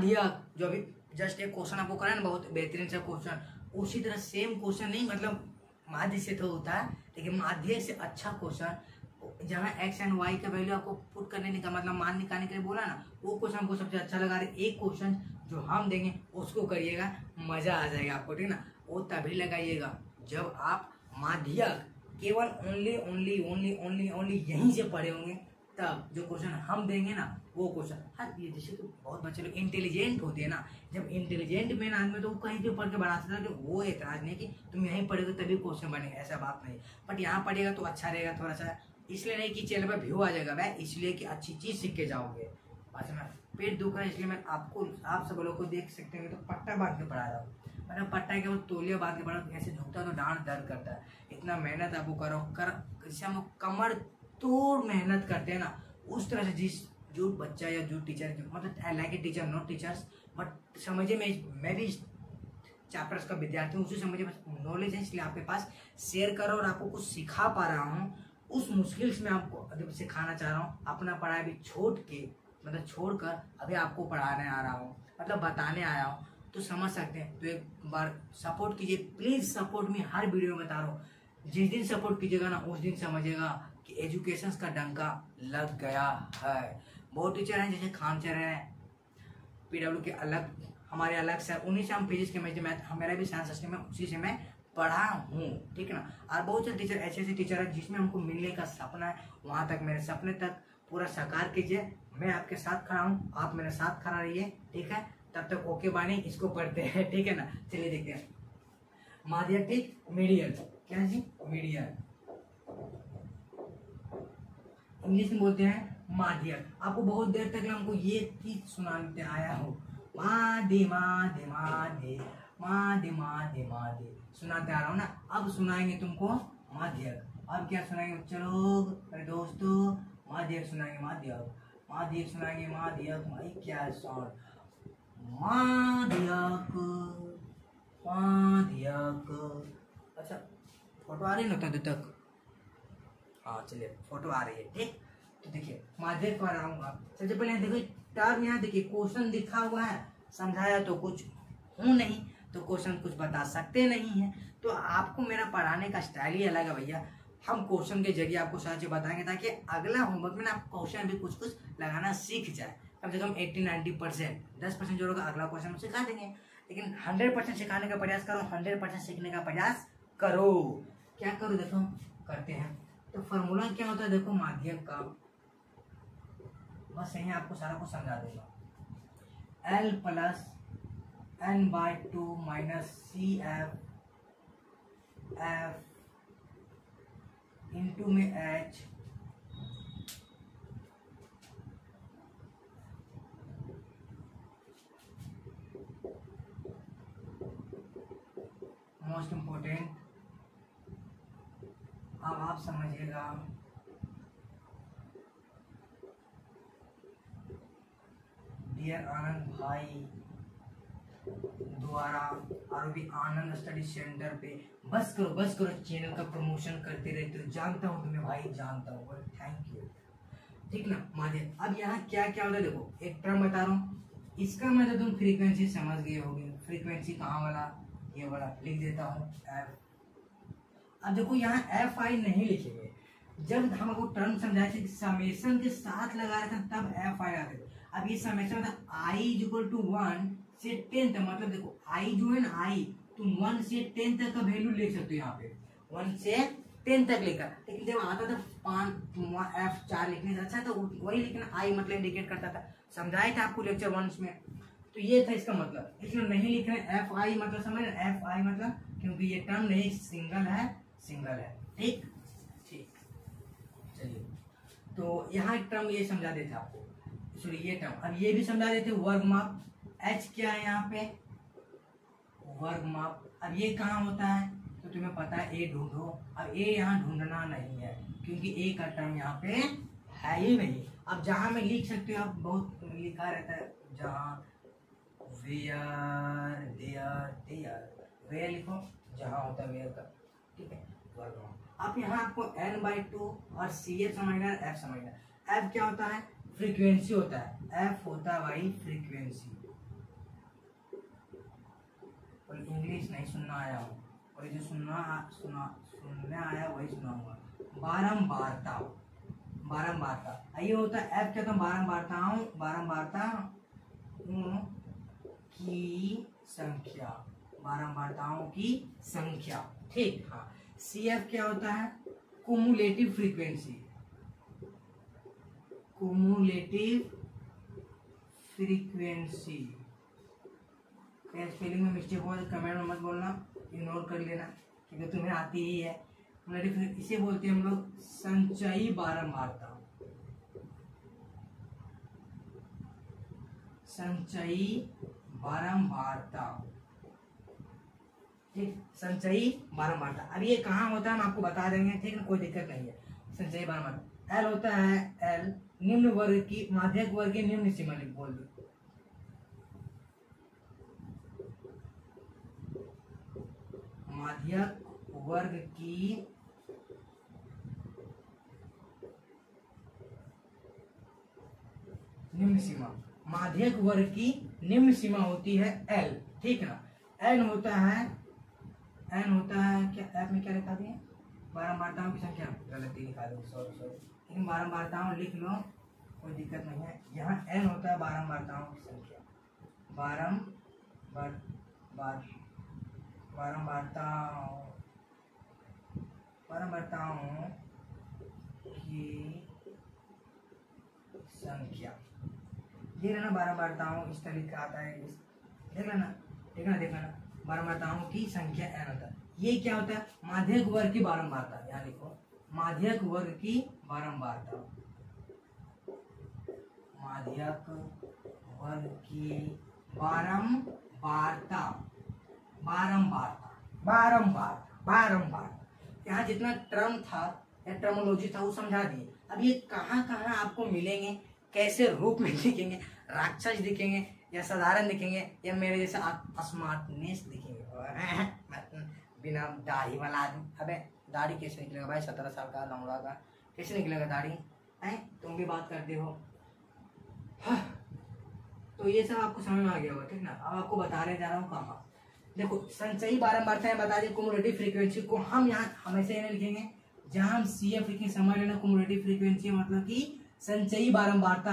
माध्यक, जो अभी जस्ट एक क्वेश्चन आपको करा ना, बहुत बेहतरीन सा क्वेश्चन, उसी तरह सेम क्वेश्चन नहीं, मतलब माध्य से तो होता है लेकिन माध्य से अच्छा क्वेश्चन, जहाँ एक्स एंड वाई का वैल्यू आपको पुट करने का मतलब मान निकालने के लिए बोला ना, वो क्वेश्चन हमको सबसे अच्छा लगा। एक क्वेश्चन जो हम देंगे उसको करिएगा, मजा आ जाएगा आपको, ठीक ना। वो तभी लगाइएगा जब आप माध्यक केवल only only only only only यहीं से पढ़े होंगे, तब जो क्वेश्चन हम देंगे ना वो क्वेश्चन। हाँ, ये जैसे तो बहुत बच्चे लोग इंटेलिजेंट होते हैं ना, जब इंटेलिजेंट मेन आदमी तो वो कहीं भी पढ़ के बना सकता है, वो एतराज नहीं कि तुम यहीं पढ़ेगे तभी क्वेश्चन बनेगा, ऐसा बात नहीं। बट यहाँ पढ़ेगा तो अच्छा रहेगा थोड़ा सा, इसलिए नहीं कि चैनल पर व्यू आ जाएगा भाई, इसलिए कि अच्छी चीज सीख के जाओगे। अच्छा, मैं पेट दुख रहा है इसलिए मैं आपको, आप सब लोग को देख सकते हैं तो पट्टा बांध के पढ़ा रहा हूँ, मतलब पट्टा के वो तौलिया बांध के पढ़ा, ऐसे झुकता तो डांट दर्द करता है। इतना मेहनत आपको करो जैसे हम कमर तोड़ मेहनत करते हैं ना, उस तरह से जिस जो बच्चा या जो टीचर, मतलब I like a teacher not teachers, but समझे मैं भी चैप्टर्स का विद्यार्थी हूँ, उसी से मुझे नॉलेज है, इसलिए आपके पास शेयर करो और आपको कुछ सिखा पा रहा हूँ। उस मुश्किल से मैं आपको सिखाना चाह रहा हूँ, अपना पढ़ाई भी छोड़ के, मतलब छोड़कर अभी आपको पढ़ाने आ रहा हूँ, मतलब बताने आया हूँ, तो समझ सकते हैं। तो एक बार सपोर्ट कीजिए प्लीज, सपोर्ट में हर वीडियो में बता रहा हूँ, जिस दिन सपोर्ट कीजिएगा ना उस दिन समझिएगा कि एजुकेशन का डंका लग गया है। बहुत टीचर हैं जैसे खान सर हैं, पीडब्ल्यू के अलग, हमारे अलग सर, उन्हीं से हम फिजिक्स केमिस्ट्री मैथ, मेरा भी साइंस सिस्टम में उसी से मैं पढ़ा हूँ, ठीक है ना। और बहुत सारे टीचर ऐसे टीचर हैं जिसमें हमको मिलने का सपना है, वहाँ तक मेरे सपने तक पूरा साकार कीजिए। मैं आपके साथ खड़ा हूँ, आप मेरे साथ खड़ा रहिए, ठीक है। तब तक ओके बानी, इसको पढ़ते हैं, ठीक है ना। चलिए देखते हैं माध्यमिक मीडियन, क्या जी मीडियन, इंग्लिश में बोलते हैं माध्यक। आपको बहुत देर तक हमको ये चीज सुनाते आया हूँ, माधे माधे माधे माधे माधे माधे सुनाते आ रहा हूँ ना। अब सुनाएंगे तुमको माध्यक। अब क्या सुनाएंगे चलो अरे दोस्तों, माध्यक सुनाएंगे, माध्यक माध्यक सुनाएंगे, माध्यक भाई क्या साउंड, माध्यक माध्यक। अच्छा फोटो आ रही ना तब तक, हाँ चलिए फोटो आ रही है, ठीक। तो देखिए माध्यक पर आऊंगा, सबसे पहले देखिए टर्म, यहाँ देखिए क्वेश्चन लिखा हुआ है, समझाया तो कुछ हूँ नहीं, तो क्वेश्चन कुछ बता सकते नहीं है। तो आपको मेरा पढ़ाने का स्टाइल ही अलग है भैया, हम क्वेश्चन के जरिए आपको सारी चीज बताएंगे ताकि अगला होमवर्क में ना आप क्वेश्चन भी कुछ कुछ लगाना सीख जाए। कम से कम 80-90%, 10% जो होगा अगला क्वेश्चन हम सिखा देंगे, लेकिन 100% सिखाने का प्रयास करो, 100% सीखने का प्रयास करो। क्या करो देखो करते हैं, तो फॉर्मूला क्या होता है देखो माध्यक का, बस यही आपको सारा कुछ समझा दूंगा। L plus n/2 minus CF F into में H मोस्ट इम्पोर्टेंट, अब आप समझिएगा डियर आनंद भाई द्वारा और भी आनंद स्टडी सेंटर पे, बस करो चैनल का प्रमोशन करते रहते हो, जानता हूँ तुम्हें भाई, जानता हूँ, थैंक यू, ठीक ना। माध्यम अब यहाँ क्या क्या होता है देखो, एक टर्म बता रहा हूँ, इसका मतलब तुम फ्रीक्वेंसी समझ गए होगे, फ्रीक्वेंसी कहाँ वाला, ये वाला लिख देता हूँ एफ। अब देखो यहाँ एफ आई नहीं लिखेंगे, जब हम आपको टर्म समझाए थे समेशन के साथ लगा रहे थे तब एफ आई आते थे। अब ये समेशन मतलब आई इज इक्वल टू 1 से 10 तक, मतलब देखो आई जो है ना, आई तुम 1 से 10 तक का वैल्यू लिख सकते हो, यहाँ पे 1 से 10 तक लिखा, लेकिन जब आता था 5 F4 लिखने से अच्छा तो वही लिखना, आई मतलब इंडिकेट करता था, समझाया था आपको लेक्चर 1 में, तो ये था इसका मतलब। इसमें नहीं लिख रहे एफ आई मतलब समझ रहे, एफ आई मतलब क्योंकि ये टर्म नहीं सिंगल है, ठीक ठीक। चलिए तो यहाँ एक टर्म ये समझा देते आपको, सॉरी ये टर्म, अब ये भी समझा देते वर्ग माप, एच क्या है यहाँ पे वर्ग माप। अब ये कहाँ होता है तो तुम्हें पता है, ए ढूंढो, अब ए यहाँ ढूंढना नहीं है क्योंकि ए का टर्म यहाँ पे है ही नहीं। अब जहाँ में लिख सकते हो आप, बहुत लिखा रहता है जहाँ वेयर देयर देयर, वेयर लिखो जहाँ होता है वेयर का, ठीक है वर्ग माप। अब यहाँ आपको n/2 और CF समझना है, F समझना है। F क्या होता है फ्रीक्वेंसी होता है, F होता है भाई फ्रीक्वेंसी, इंग्लिश नहीं सुनना आया हूँ, और जो सुनने आया वही सुनाऊंगा। बारंबारता, बारंबारता ये होता है एफ क्या था, बारंबारताओं की संख्या, बारंबारताओं की संख्या। ठीक, हाँ। सी एफ क्या होता है, cumulative frequency, cumulative frequency. Spelling में मिस्टेक हुआ तो कमेंट में मत बोलना, इग्नोर कर लेना क्योंकि तुम्हें आती ही है। इसे बोलते हैं हम लोग संचयी बारंबारता, संचयी बारंबारता। ठीक, संचयी बारंबारता। अब ये कहाँ होता है हम आपको बता देंगे, ठीक है, कोई दिक्कत नहीं है। संचयी बारंबारता एल होता है, एल निम्न वर्ग की, माध्यक वर्ग की निम्न सीमा बोल दो, माध्यक वर्ग की निम्न सीमा, माध्यक वर्ग की निम्न सीमा होती है एल। ठीक है ना। एन होता है क्या, ऐप में क्या लिखा दिया, बारंबारताओं की संख्या, गलती लिखा दो, सॉरी। लेकिन बारंबारताओं लिख लो, कोई दिक्कत नहीं है। यहाँ एन होता है बारंबारताओं की संख्या, बारंबारताओं की संख्या। ये ना बारंबारताओं इस तरह का आता है, देखना बारंबारताओं की संख्या एन होता है। ये क्या होता है, माध्यक वर्ग की बारंबारता। यहाँ लिखो माध्यक वर्ग की बारंबारता, माध्यक वर्ग की बारंबारता। यहाँ जितना टर्म था या टर्मोलॉजी था वो समझा दिए। अब ये कहाँ कहाँ आपको मिलेंगे, कैसे रूप में दिखेंगे, राक्षस दिखेंगे या साधारण दिखेंगे या मेरे जैसा स्मार्टनेस दिखेंगे, बिना दाढ़ी वाला आदमी। अबे दाढ़ी कैसे निकलेगा भाई, 17 साल का लौंडा का कैसे निकलेगा दाढ़ी है, तुम भी बात करते हो। हाँ। तो ये सब आपको समझ में आ गया होगा, ठीक ना। अब आपको बताने जा रहा हूँ कहाँ, देखो संचयी बारंबारता बता दी, कुमुलेटिव फ्रीक्वेंसी को हम यहाँ हमेशा ये लिखेंगे, जहाँ हम सी एफ लिखेंगे समझ लेना, कुमुलेटिव फ्रीक्वेंसी मतलब कि संचयी बारंबारता,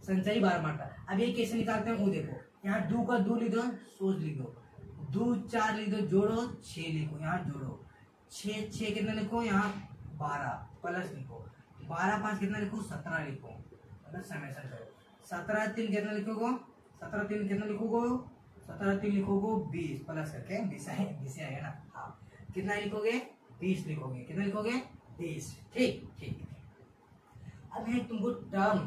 संचयी बारंबारता। अब ये कैसे निकालते हैं वो देखो, यहाँ 2 का 2 लिख दो, सोच लिख दो, 2 4 लिख दो, जोड़ो 6 लिखो, यहाँ जोड़ो 6 कितना लिखो, यहाँ 12 प्लस लिखो, 12 5 कितना लिखो, 17 लिखो, मतलब समेशन करो। 17 3 कितना लिखोगे, 17 3 कितना लिखोगे, 17 3 लिखोगे 20 प्लस करके 20 आएगा ना। हाँ, कितना लिखोगे, 20 लिखोगे, कितना लिखोगे, 20। ठीक। अब है तुमको टर्म,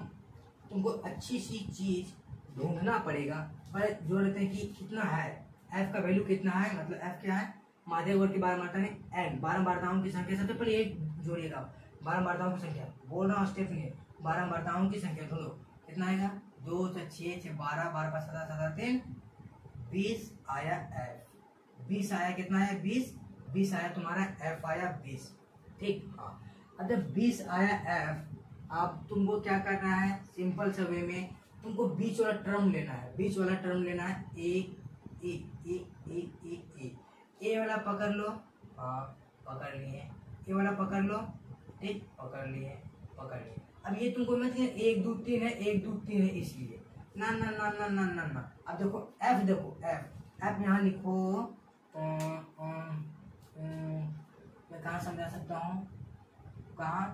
तुमको अच्छी सी चीज ढूंढना पड़ेगा। पर जो लेते हैं कि कितना है एफ का वैल्यू कितना है, मतलब एफ क्या है, माध्यक वर्ग की बारंबारता ने एन, बारंबारताओं की संख्या। सबसे पहले एक जोड़िएगा, बारंबारताओं की संख्या बोल रहा हूँ स्टेप में, बारंबारताओं की संख्या ढूंढो, कितना आएगा, 2 6 6 12 12 5 17 17 3 20 आया एफ, 20 आया, कितना आया 20 आया तुम्हारा एफ आया 20। ठीक, हाँ। अब जब 20 आया एफ, अब तुमको क्या करना है, सिंपल सा वे में तुमको बीच वाला टर्म लेना है, एक ए वाला पकड़ लो, हाँ पकड़ लिए, ए वाला पकड़ लो, ठीक, पकड़ लिए। अब ये तुमको मत 1 2 3 है, 1 2 3 है, इसलिए ना। अब देखो एफ, एफ यहाँ लिखो, मैं कहाँ समझा सकता हूँ, कहाँ,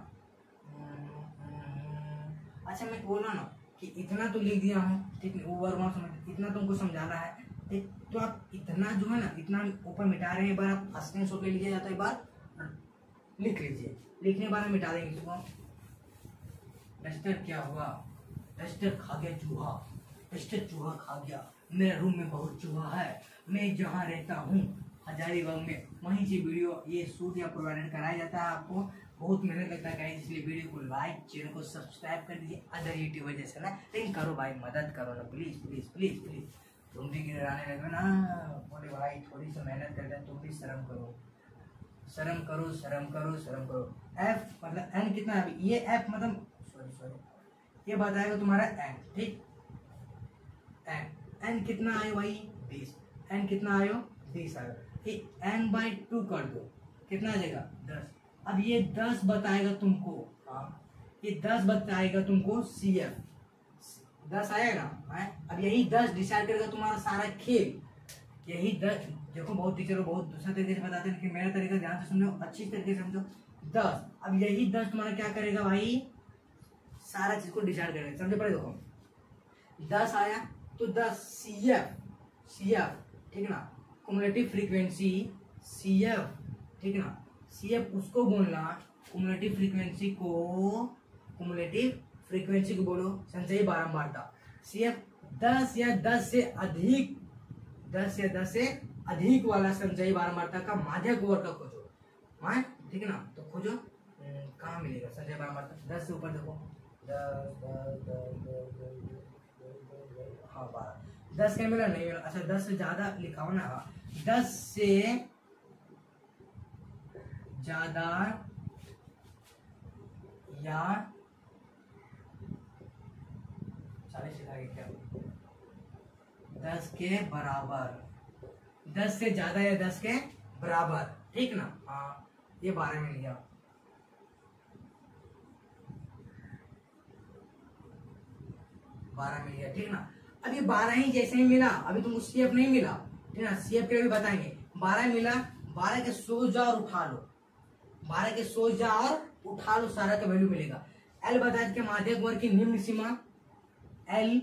अच्छा मैं बोला ना कि इतना तो लिख दिया हूँ, ठीक है, ओवर वहाँ समझ, इतना तुमको समझाना है, ठीक। तो आप इतना जो है ना, इतना ऊपर मिटा रहे हैं, एक बार आप स्क्रीनशॉट ले लीजिए, या तो एक बार लिख लीजिए, लिखने के बाद हम मिटा देंगे इसको। डस्टर क्या हुआ, डस्टर खा गया चूहा, डस्टर चूहा खा गया, मेरे रूम में बहुत चूहा है, मैं जहाँ रहता हूँ हजारीबाग में, वहीं से वीडियो ये शूट या प्रोवाइड कराया जाता है। आपको बहुत मेहनत लगता है, इसलिए वीडियो को लाइक, चैनल को सब्सक्राइब कर दीजिए, अदर यूट्यूबर जैसे ना, लेकिन करो भाई, मदद करो ना, प्लीज। तुम भी गिराने लगे ना, बोले भाई थोड़ी सी मेहनत करते हैं, तुम भी शर्म करो। एफ मतलब एन कितना है, ये एफ मतलब सॉरी ये बताएगा तुम्हारा एन, ठीक। एन कितना है भाई, 20। n कितना आयो 20 आयो, फिर n/2 कर दो, कितना आ जाएगा 10। अब ये 10 बताएगा तुमको, ये 10 बताएगा तुमको CF, 10 आएगा। अब यही 10 डिसाइड करेगा तुम्हारा सारा खेल। यही 10 देखो, बहुत टीचर बहुत दूसरा तरीके से बताते हैं, लेकिन मेरा तरीका ध्यान से समझो, अच्छी तरीके से समझो। 10, अब यही 10 तुम्हारा क्या करेगा भाई, सारा चीज को डिसाइड करेगा। समझो पहले देखो, 10 आया तो 10 CF, ठीक है ना, कुमुलेटिव फ्रीक्वेंसी CF, ठीक है ना, CF उसको बोलना, कुमुलेटिव फ्रीक्वेंसी को बोलो संचयी बारंबारता। CF 10 या 10 से अधिक वाला संचयी बारंबारता का माध्यक वर्ग का खोजो, ठीक है ना। तो खोजो, कहाँ मिलेगा संचयी बारंबारता, 10 से ऊपर देखो, 10 क्या मिला, नहीं मिला। अच्छा 10 से ज्यादा लिखा हो ना, 10 से ज्यादा या 40 लिखाएंगे क्या, 10 के बराबर, 10 से ज्यादा या 10 के बराबर, ठीक ना। हाँ ये 12 मिल गया, 12 मिल गया, ठीक ना। अब ये 12 ही जैसे ही मिला, अभी तुमको CF नहीं मिला, ठीक ना, CF के लिए भी बताएंगे। 12 मिला, 12 के सोच जाओ और उठा लो, 12 के सोच जाओ और उठा लो, सारा का वैल्यू मिलेगा। L बताया कि माध्यक वर्ग की निम्न सीमा, L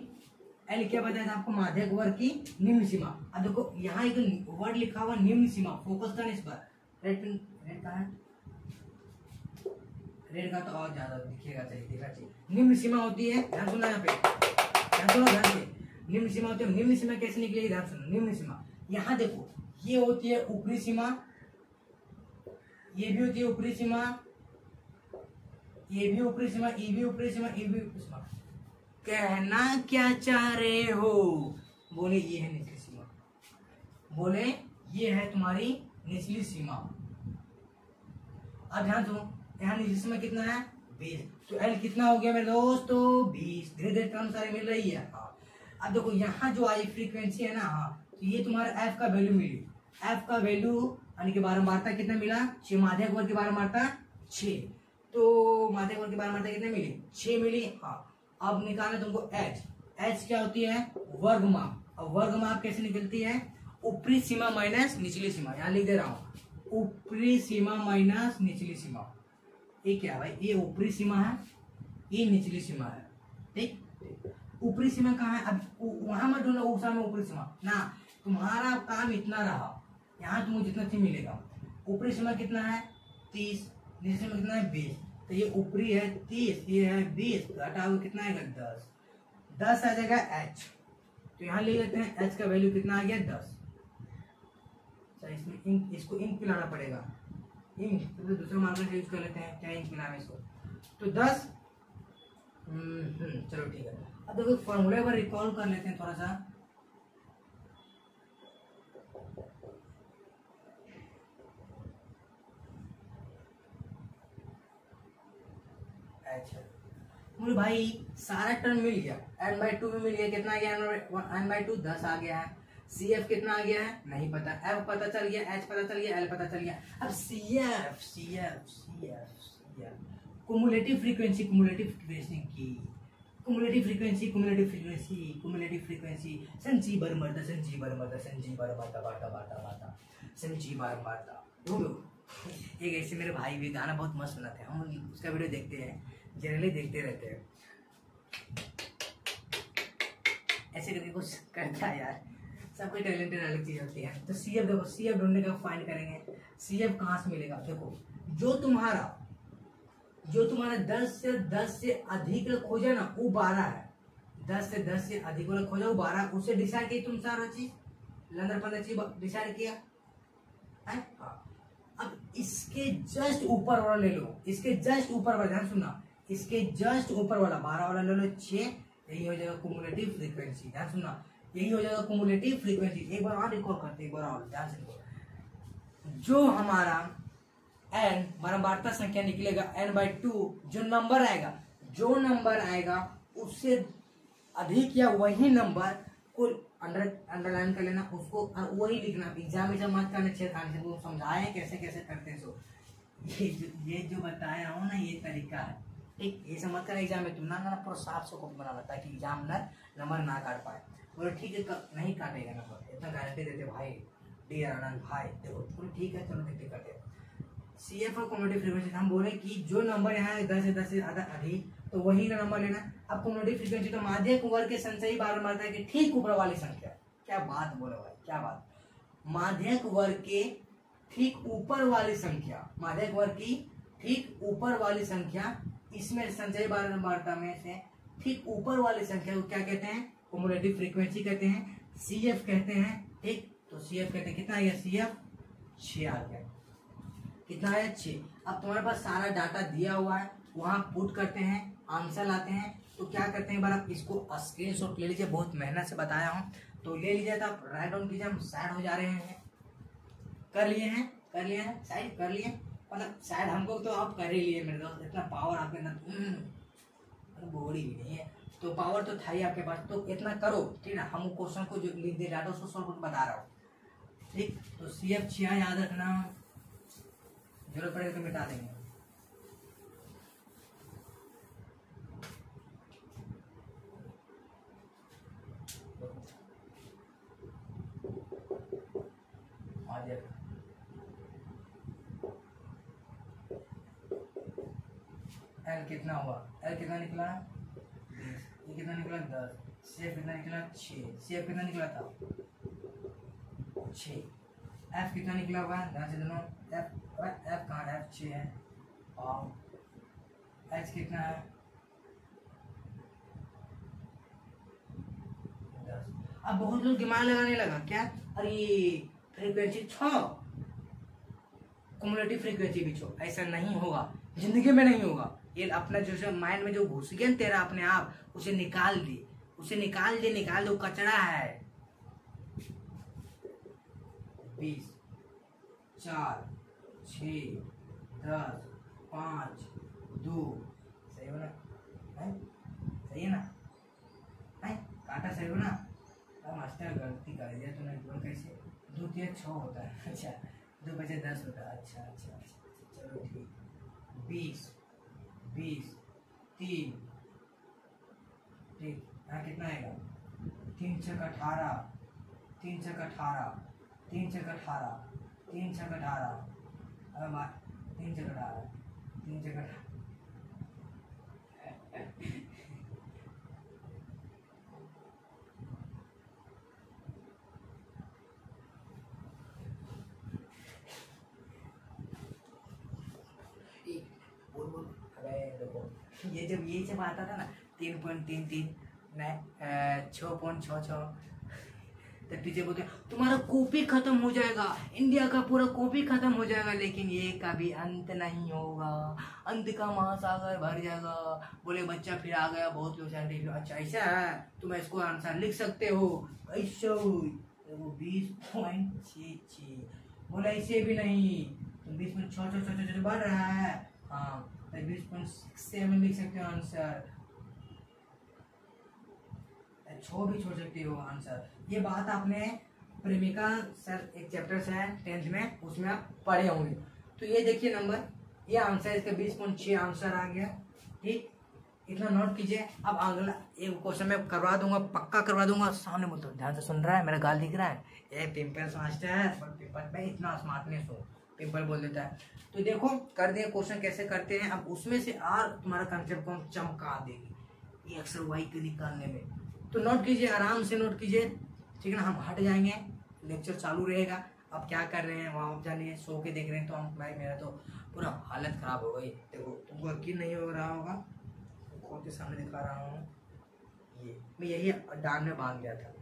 क्या बताया था आपको, माध्यक वर्ग की निम्न सीमा। अब देखो यहाँ एक वर्ड लिखा हुआ निम्न सीमा, फोकस करना इस पर, रेड का है, रेड का तो और ज्यादा दिखेगा, चाहिए। निम्न सीमा होती है, ध्यान सुनना यहाँ पे, ध्यान से, निम्न सीमा होती है। निम्न सीमा कैसे निकलेगी, ध्यान सुनो। निम्न सीमा यहाँ देखो, ये होती है ऊपरी सीमा, ये भी होती है ऊपरी सीमा, ये भी ऊपरी सीमा, ये भी ऊपरी सीमा, ये भी ऊपरी सीमा। कहना क्या चाह रहे हो, बोले ये है निचली सीमा, बोले ये है तुम्हारी निचली सीमा। अब ध्यान दो, यहाँ निचली सीमा कितना है 20, तो L कितना हो गया मेरे दोस्तों 20, धीरे धीरे टर्म सारे मिल रही है। हाँ अब देखो यहाँ जो आई फ्रीक्वेंसी है ना, हाँ तो ये तुम्हारा F का वैल्यू मिली, F का वैल्यू यानी कि बारंबारता कितना मिला 6, माध्यक वर्ग की बारंबारता 6, तो माध्यक वर्ग की बारंबारता कितने मिली 6 मिली। हाँ अब निकालना तुमको H क्या होती है वर्गमाप। अब वर्गमाप कैसे निकलती है, ऊपरी सीमा माइनस निचली सीमा, यहाँ लिख दे रहा हूँ, ऊपरी सीमा माइनस निचली सीमा। ये क्या भाई, ये ऊपरी सीमा है, ये निचली सीमा है, ठीक। ऊपरी सीमा कहाँ है, अब वहां मत ढूंढना उस में ऊपरी सीमा ना, तुम्हारा काम इतना रहा, यहाँ तुमको जितना चीज मिलेगा। ऊपरी सीमा कितना है 30, निचली सीमा कितना है 20, तो ये ऊपरी है 30, ये है 20, तो हटाओ कितना आएगा 10 आ जाएगा H, तो यहाँ ले लेते हैं H का वैल्यू कितना आ गया 10। इसमें इंक, इसको इंक पिलाना पड़ेगा, इंक तो दूसरे मार्कर यूज कर लेते हैं, क्या इंक पिलाना है इसको, तो 10 चलो ठीक है। अब देखो फॉर्मूले पर रिकॉल कर लेते हैं थोड़ा सा। अच्छा मुझे भाई सारा टर्म मिल गया, n/2 में मिल गया, कितना आ गया n/2 10 आ गया है। CF कितना आ गया है नहीं पता, F पता चल गया, H पता चल गया, L पता चल गया। अब CF कुमुलेटिव फ्रीक्वेंसी संचयी बारंबारता। एक ऐसे मेरे भाई भी गाना बहुत मस्त बनाते हैं, हम उसका वीडियो देखते हैं, जनरली देखते रहते हैं, ऐसे करके कुछ करता है यार, सबके टैलेंटेड अलग चीज होती है। तो CF देखो, CF ढूंढने का फाइंड करेंगे, CF कहाँ से मिलेगा, देखो जो तुम्हारा 10 से अधिक खोजा ना वो 12 है, 10 से अधिक वाला खोजा वो 12, उससे डिसाइड किया तुम सारा चीज, लंदर पंद्रह चीज डिसाइड किया है। हाँ अब इसके जस्ट ऊपर वाला ले लो, इसके जस्ट ऊपर वाला, ध्यान सुनना, इसके जस्ट ऊपर वाला 12 वाला ले लो 6, यही हो जाएगा कुमुलेटिव फ्रीक्वेंसी। ध्यान सुनना, यही हो जाएगा कुमुलेटिव फ्रीक्वेंसी। एक बार और रिकॉल करते हैं, एक बार और ध्यान से, जो हमारा n बारंबारता संख्या निकलेगा n/2, जो नंबर आएगा उससे अधिक या वही नंबर उसको अंडरलाइन कर लेना, उसको वही लिखना। एग्जाम मत करना छेड़खानी से, वो समझाए कैसे कैसे करते हैं। सो ये जो बताया हूँ ना, ये तरीका है, ठीक। ये सब मत कर एग्जाम में, तुम ना पूरा 700 कॉपी बनाना, ताकि एग्जामिनर नंबर ना काट पाए। बोले ठीक है, नहीं काटेगा नंबर, इतना गारंटी देते भाई डियर आनंद भाई। देखो बोले ठीक है, चलो देखते करते। CF और कम्युनिटी फ्रीक्वेंसी हम बोले कि जो नंबर यहाँ 10 से 10 से ज्यादा अधिक, तो वही नंबर लेना। अब कम्युनिटी फ्रीक्वेंसी तो माध्यक वर्ग के संचयी बार मारता है कि ठीक ऊपर वाली संख्या। क्या बात बोले भाई, क्या बात। माध्यक वर्ग के ठीक ऊपर वाली संख्या, माध्यक वर्ग की ठीक ऊपर वाली संख्या, इसमें संचयी बार मारता में से ठीक ऊपर वाली संख्या को क्या कहते हैं? कम्युलेटिव फ्रीक्वेंसी कहते हैं, CF कहते हैं, ठीक। तो CF कहते हैं, कितना है CF? 6 आ गया। कितना है? 6। अब तुम्हारे पास सारा डाटा दिया हुआ है, वहां पुट करते हैं, आंसर लाते हैं। तो क्या करते हैं, बार आप इसको स्क्रीनशॉट ले लीजिए, बहुत मेहनत से बताया हूँ, तो ले लीजिए। तो आप राइट डाउन कीजिए, हम साइड हो जा रहे हैं। कर लिए हैं साइड कर लिए, मतलब शायद हमको तो आप कर ही लिए मेरे दोस्त, इतना पावर आपके अंदर बॉडी भी नहीं है, तो पावर तो था ही आपके पास, तो इतना करो, ठीक है ना। हम क्वेश्चन को जो लिख दे डाटा उसको सॉल्व बता रहा हूँ, ठीक। तो CF 6 याद रखना, जरूरत पड़ेगा तो मिटा देंगे। L कितना हुआ? L कितना निकला? 20। ये कितना निकला? 10। CF कितना निकला? 6। CF कितना निकला था? 6। F कितना निकला हुआ है? ध्यान से दोनों, F कहाँ है? F 6 है। और H कितना है? 10। अब बहुत लोग दिमाग लगाने लगा, क्या अरे फ्रीक्वेंसी 6, कम्युलेटिव फ्रीक्वेंसी भी 6। ऐसा नहीं होगा, जिंदगी में नहीं होगा। ये अपना जो माइंड में जो घुस गया तेरा अपने आप, उसे निकाल दे, कचरा है। 20, 4, 6, 10, 5, 2, सही हो ना? सही है ना? काटा सही हो ना? मास्टर गलती कर दिया तूने, कैसे 2 3 6 होता है, अच्छा 2 बजे 10 होता है, अच्छा चलो ठीक। 20, 3, ठीक। यहाँ कितना आएगा? 3 6 18, 3 6 18, 3 6 18, 3 6 18, 3 6 18, 3 6 18। ये जब आता था ना 3.33 नहीं 6.66, तो टीचर बोलते तुम्हारा कॉपी खत्म हो जाएगा, इंडिया का पूरा कॉपी खत्म हो जाएगा, लेकिन ये कभी अंत नहीं होगा, अंत का महासागर भर जाएगा। बोले बच्चा फिर आ गया, बहुत लोग साइंटिफिक, अच्छा ऐसा है, तुम इसको आंसर लिख सकते हो ऐसा। वो 20.66 बोला, ऐसे भी नहीं, तुम 20.6 बढ़ रहा है, हाँ 20.67 लिख सकते हो आंसर, 6 भी छोड़ सकते हो आंसर। ये बात आपने प्रेमिका सर एक चैप्टर से है 10th में, उसमें आप पढ़े होंगे। तो ये देखिए नंबर, ये आंसर इसका 20.6 आंसर आ गया, ठीक। इतना नोट कीजिए। अब अगला एक क्वेश्चन मैं करवा दूंगा, पक्का करवा दूंगा, सामने बोलते ध्यान से सुन रहा है, मेरा गाल दिख रहा है, ये पिंपल मास्टर पेपर पे इतना स्मार्टनेस हो, पिंपल बोल देता है। तो देखो कर दिए क्वेश्चन कैसे करते हैं। अब उसमें से और तुम्हारा कंसेप्ट को हम चमका देंगे ये अक्सर वाई के निकालने में। तो नोट कीजिए, आराम से नोट कीजिए, ठीक है ना। हम हट जाएंगे, लेक्चर चालू रहेगा। अब क्या कर रहे हैं वहाँ आप जानिए, सो के देख रहे हैं, तो हम भाई मेरा तो पूरा हालत खराब हो गई। देखो तुमको यकीन नहीं हो रहा होगा, खोल के सामने दिखा रहा हूँ, ये मैं यही डांग में बांध गया था,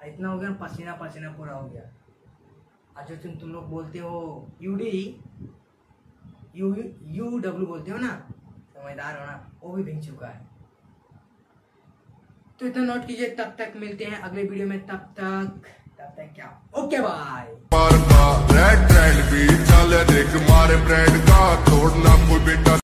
इतना हो गया पसीना पसीना पूरा हो गया। अच्छा तुम लोग बोलते हो UW बोलते हो ना, समझदार हो ना, वो भी भीग चुका है। तो इतना नोट कीजिए। तब तक मिलते हैं अगले वीडियो में, तब तक क्या, ओके बाय। रेड भी चल देख मारे ब्रांड का, तोड़ना कोई बेटा